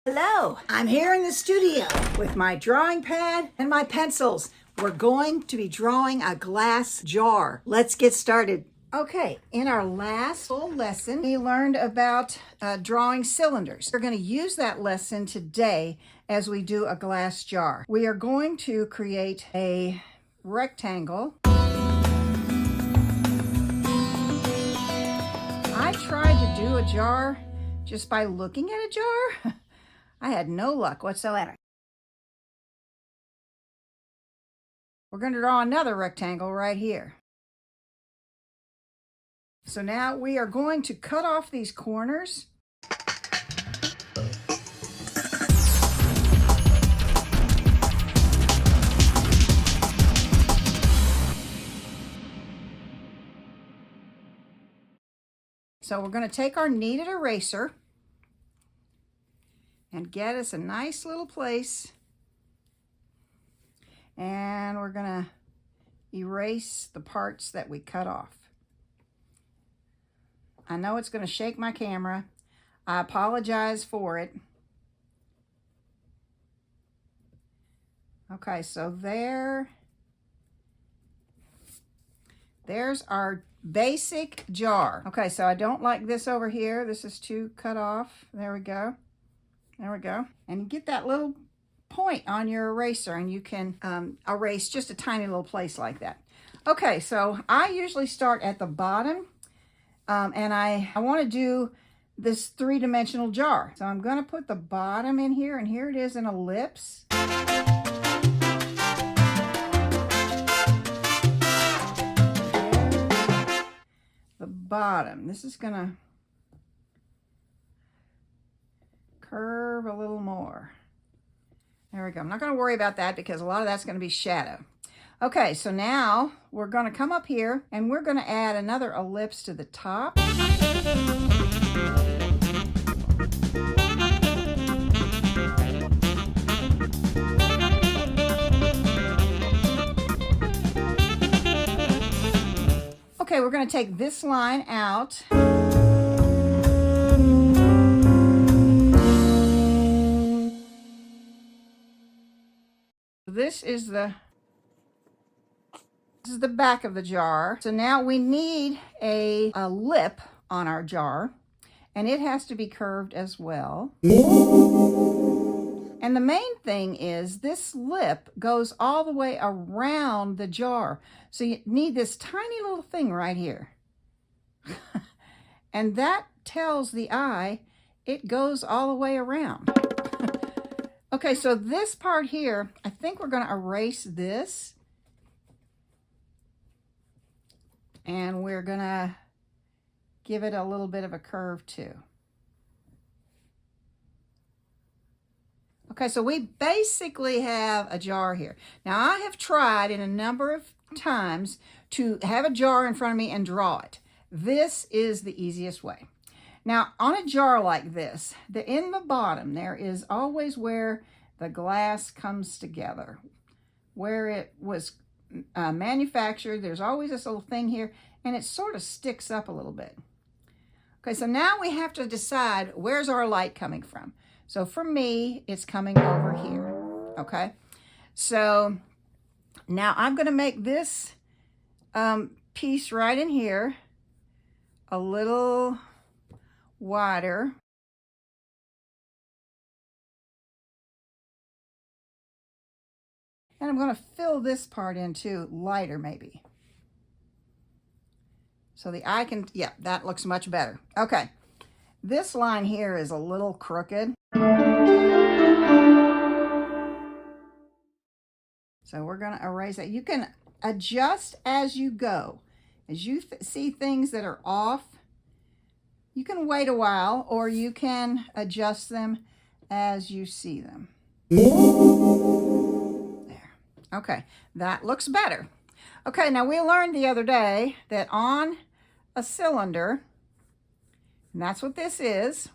Hello, I'm here in the studio with my drawing pad and my pencils. We're going to be drawing a glass jar. Let's get started. Okay, in our last full lesson, we learned about drawing cylinders. We're going to use that lesson today as we do a glass jar. We are going to create a rectangle. I tried to do a jar just by looking at a jar. I had no luck whatsoever. We're going to draw another rectangle right here. So now we are going to cut off these corners. So we're going to take our kneaded eraser and get us a nice little place. And we're going to erase the parts that we cut off. I know it's going to shake my camera. I apologize for it. Okay, so there's our basic jar. Okay, so I don't like this over here. This is too cut off. There we go. There we go. And you get that little point on your eraser and you can erase just a tiny little place like that. Okay, so I usually start at the bottom and I want to do this three-dimensional jar. So I'm going to put the bottom in here, and here it is, an ellipse. The bottom. This is going to curve a little more. There we go. I'm not going to worry about that because a lot of that's going to be shadow. Okay, so now we're going to come up here and we're going to add another ellipse to the top. Okay, we're going to take this line out. This is the back of the jar. So now we need a lip on our jar, and it has to be curved as well. And the main thing is this lip goes all the way around the jar. So you need this tiny little thing right here. And that tells the eye it goes all the way around. Okay, so this part here, I think we're going to erase this. And we're going to give it a little bit of a curve too. Okay, so we basically have a jar here. Now, I have tried in a number of times to have a jar in front of me and draw it. This is the easiest way. Now, on a jar like this, in the bottom, there is always where the glass comes together, where it was manufactured. There's always this little thing here, and it sort of sticks up a little bit. Okay, so now we have to decide where's our light coming from. So for me, it's coming over here, okay? So now I'm going to make this piece right in here a little wider. And I'm going to fill this part in too, lighter maybe. So the eye can, yeah, that looks much better. Okay, this line here is a little crooked. So we're going to erase that. You can adjust as you go. As you see things that are off, you can wait a while or you can adjust them as you see them. There. Okay, that looks better. Okay, now we learned the other day that on a cylinder, and that's what this is,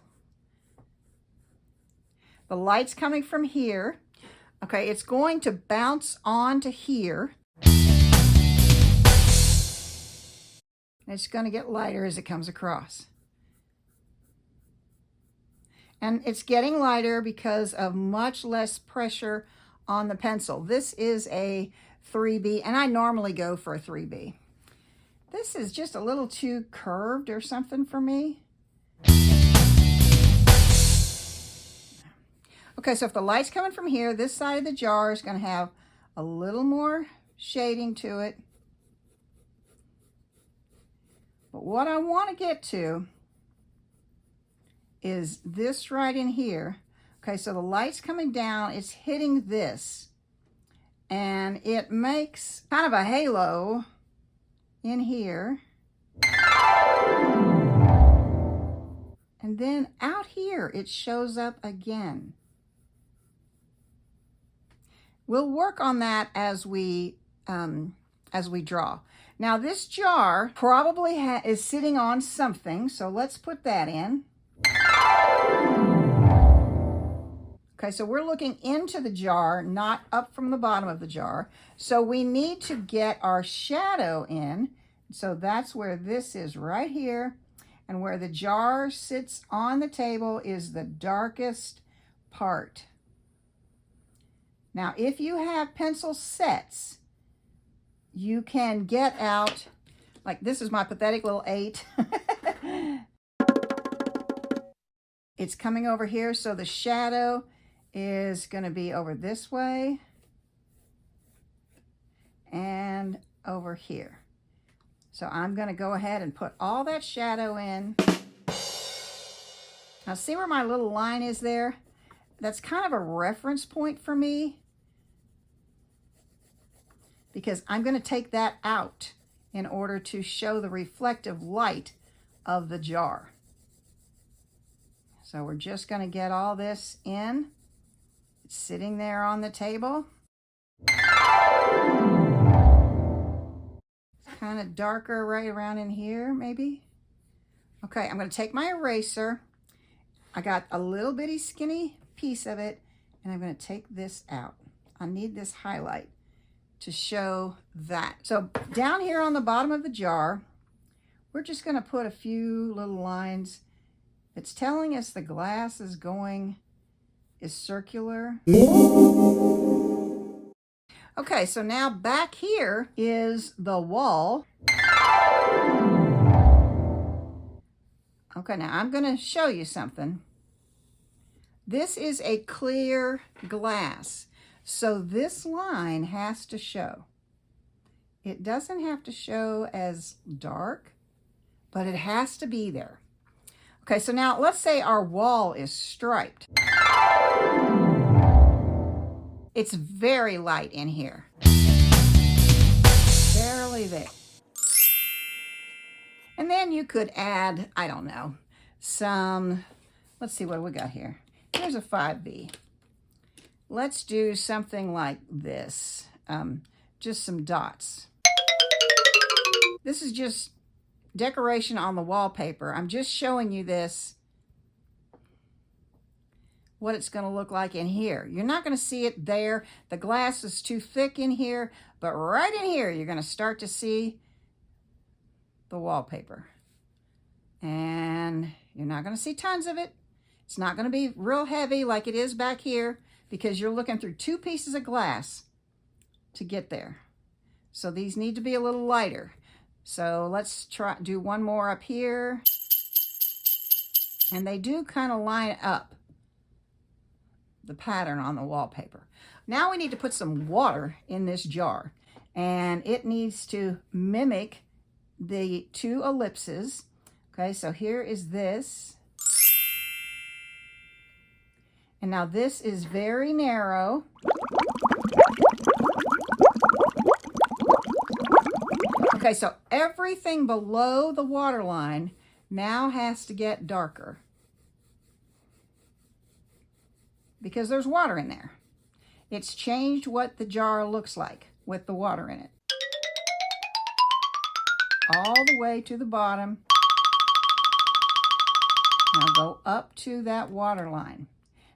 the light's coming from here. Okay, it's going to bounce onto here. It's going to get lighter as it comes across. And it's getting lighter because of much less pressure on the pencil. This is a 3B, and I normally go for a 3B. This is just a little too curved or something for me. Okay, so if the light's coming from here, this side of the jar is going to have a little more shading to it. But what I want to get to is this right in here. Okay, so the light's coming down, it's hitting this, and it makes kind of a halo in here. And then out here, it shows up again. We'll work on that as we draw. Now this jar probably is sitting on something, so let's put that in. Okay, so we're looking into the jar, not up from the bottom of the jar. So we need to get our shadow in. So that's where this is, right here. And where the jar sits on the table is the darkest part. Now, if you have pencil sets, you can get out, like this is my pathetic little 8. It's coming over here, so the shadow is going to be over this way and over here. So I'm going to go ahead and put all that shadow in. Now see where my little line is there? That's kind of a reference point for me, because I'm going to take that out in order to show the reflective light of the jar. So we're just going to get all this in. It's sitting there on the table. It's kind of darker right around in here, maybe. Okay, I'm going to take my eraser. I got a little bitty skinny piece of it, and I'm going to take this out. I need this highlight to show that. So down here on the bottom of the jar, we're just going to put a few little lines. It's telling us the glass is circular. Okay, so now back here is the wall. Okay, now I'm going to show you something. This is a clear glass. So this line has to show. It doesn't have to show as dark, but it has to be there. Okay, so now let's say our wall is striped. It's very light in here. Barely there. And then you could add, I don't know, some, let's see, what do we got here? Here's a 5B. Let's do something like this, just some dots. This is just decoration on the wallpaper. I'm just showing you this, what it's going to look like in here. You're not going to see it there. The glass is too thick in here, but right in here, you're going to start to see the wallpaper. And you're not going to see tons of it. It's not going to be real heavy like it is back here, because you're looking through 2 pieces of glass to get there. So these need to be a little lighter. So let's do one more up here. And they do kind of line up the pattern on the wallpaper. Now we need to put some water in this jar, and it needs to mimic the 2 ellipses. Okay, so here is this. And now this is very narrow. Okay, so everything below the water line now has to get darker, because there's water in there. It's changed what the jar looks like with the water in it. All the way to the bottom. Now go up to that water line.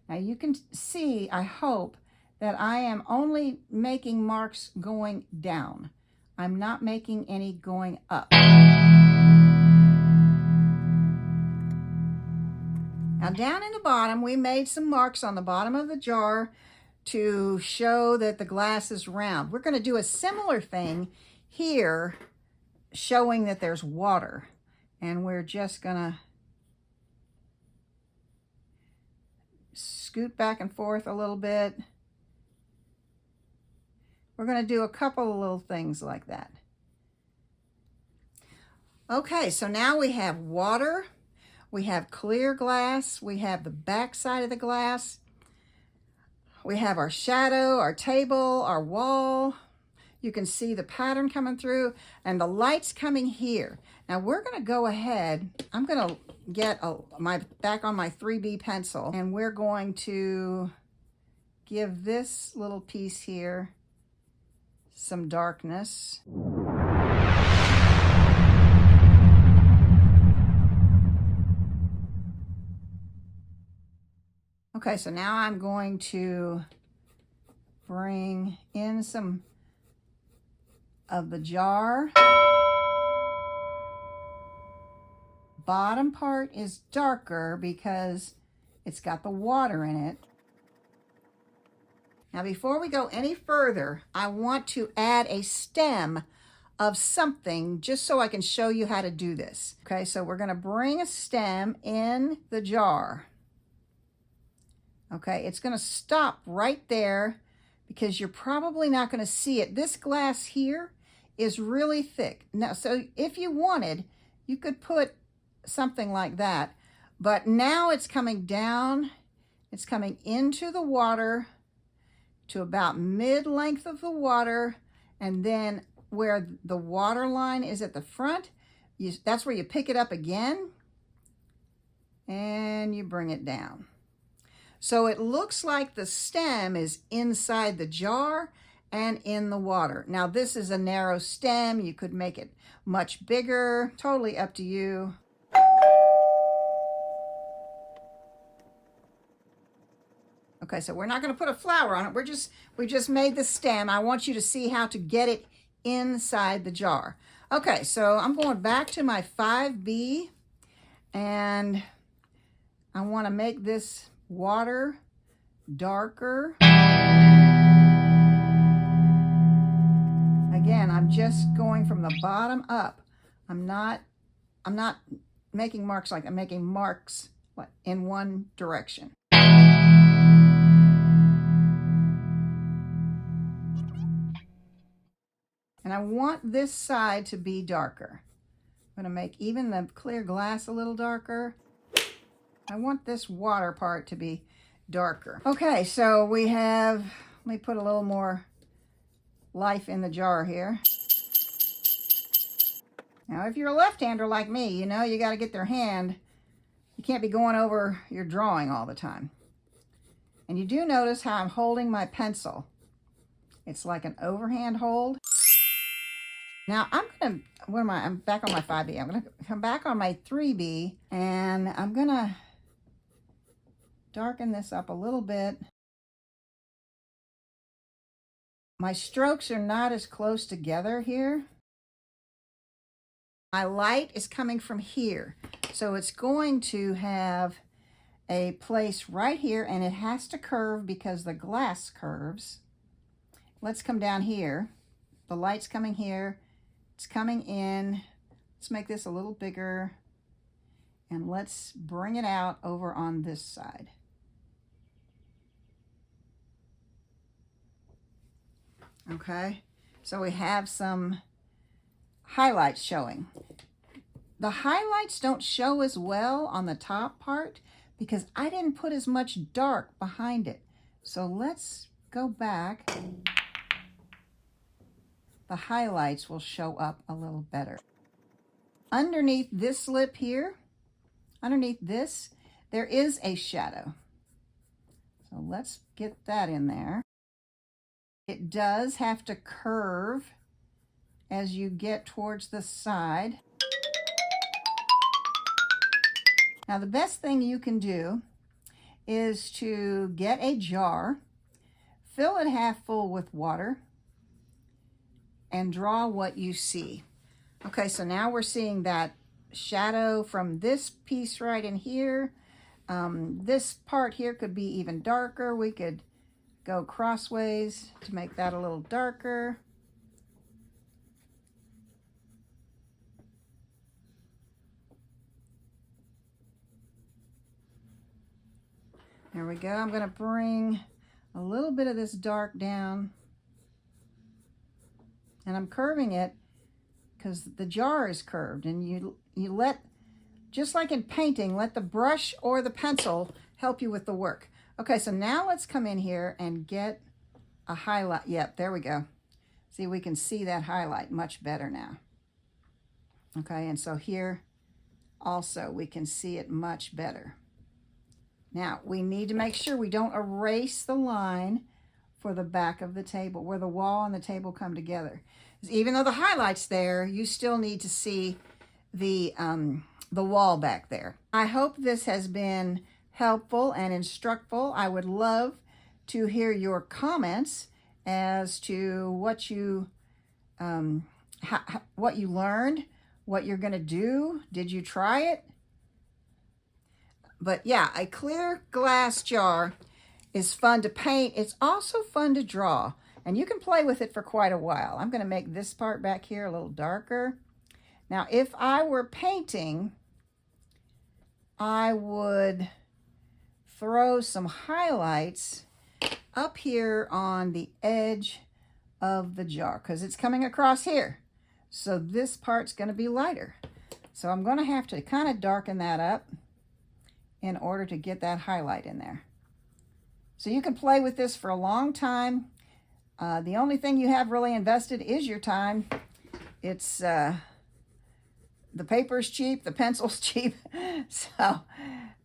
Now you can see, I hope, that I am only making marks going down. I'm not making any going up. Now down in the bottom, we made some marks on the bottom of the jar to show that the glass is round. We're going to do a similar thing here, showing that there's water. And we're just going to scoot back and forth a little bit. We're going to do a couple of little things like that. Okay, so now we have water, we have clear glass, we have the back side of the glass, we have our shadow, our table, our wall. You can see the pattern coming through and the lights coming here. Now we're going to go ahead, I'm going to get back on my 3B pencil, and we're going to give this little piece here some darkness. Okay, so now I'm going to bring in some of the jar. Bottom part is darker because it's got the water in it. Now before we go any further, I want to add a stem of something just so I can show you how to do this. Okay, so we're going to bring a stem in the jar. Okay, it's going to stop right there because you're probably not going to see it. This glass here is really thick. Now, so if you wanted, you could put something like that. But now it's coming down. It's coming into the water to about mid-length of the water. And then where the water line is at the front, that's where you pick it up again. And you bring it down. So it looks like the stem is inside the jar and in the water. Now this is a narrow stem. You could make it much bigger, totally up to you. Okay, so we're not going to put a flower on it. We just made the stem. I want you to see how to get it inside the jar. Okay, so I'm going back to my 5B, and I want to make this water darker. Again, I'm just going from the bottom up. I'm not making marks like I'm making marks in one direction. And I want this side to be darker. I'm going to make even the clear glass a little darker. I want this water part to be darker. Okay, so we have, let me put a little more life in the jar here. Now, if you're a left-hander like me, you know, you got to get their hand. You can't be going over your drawing all the time. And you do notice how I'm holding my pencil. It's like an overhand hold. Now, I'm back on my 5B. I'm going to come back on my 3B, and I'm going to darken this up a little bit. My strokes are not as close together here. My light is coming from here, so it's going to have a place right here, and it has to curve because the glass curves. Let's come down here. The light's coming here. It's coming in. Let's make this a little bigger, and let's bring it out over on this side. Okay, so we have some highlights showing. The highlights don't show as well on the top part because I didn't put as much dark behind it. So let's go back. The highlights will show up a little better. Underneath this lip here, underneath this, there is a shadow. So let's get that in there. It does have to curve as you get towards the side. Now the best thing you can do is to get a jar, fill it half full with water, and draw what you see. Okay, so now we're seeing that shadow from this piece right in here This part here could be even darker. We could go crossways to make that a little darker. There we go. I'm going to bring a little bit of this dark down. And I'm curving it because the jar is curved. And you let, just like in painting, let the brush or the pencil help you with the work. Okay, so now let's come in here and get a highlight. Yep, there we go. See, we can see that highlight much better now. Okay, and so here also we can see it much better. Now, we need to make sure we don't erase the line for the back of the table, where the wall and the table come together. Even though the highlight's there, you still need to see the wall back there. I hope this has been helpful and instructful. I would love to hear your comments as to what you learned, what you're going to do. Did you try it? But yeah, a clear glass jar is fun to paint. It's also fun to draw, and you can play with it for quite a while. I'm going to make this part back here a little darker. Now, if I were painting, I would throw some highlights up here on the edge of the jar because it's coming across here. So this part's going to be lighter. So I'm going to have to kind of darken that up in order to get that highlight in there. So you can play with this for a long time. The only thing you have really invested is your time. It's the paper's cheap, the pencil's cheap. So,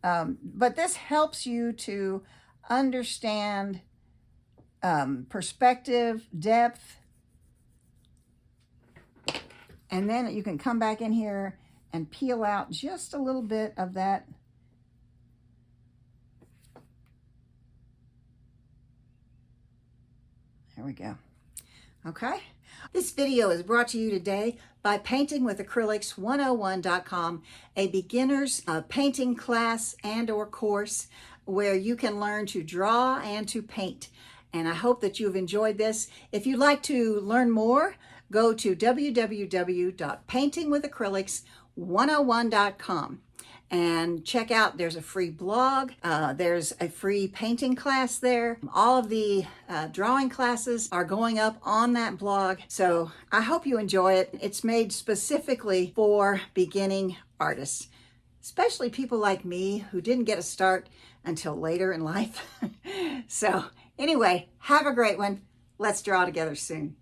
but this helps you to understand perspective, depth, and then you can come back in here and peel out just a little bit of that. There we go. Okay. This video is brought to you today by paintingwithacrylics101.com, a beginner's painting class and or course where you can learn to draw and to paint. And I hope that you've enjoyed this. If you'd like to learn more, go to www.paintingwithacrylics101.com. and check out, there's a free blog, there's a free painting class there. All of the drawing classes are going up on that blog. So I hope you enjoy it. It's made specifically for beginning artists, especially people like me who didn't get a start until later in life. So anyway, have a great one. Let's draw together soon.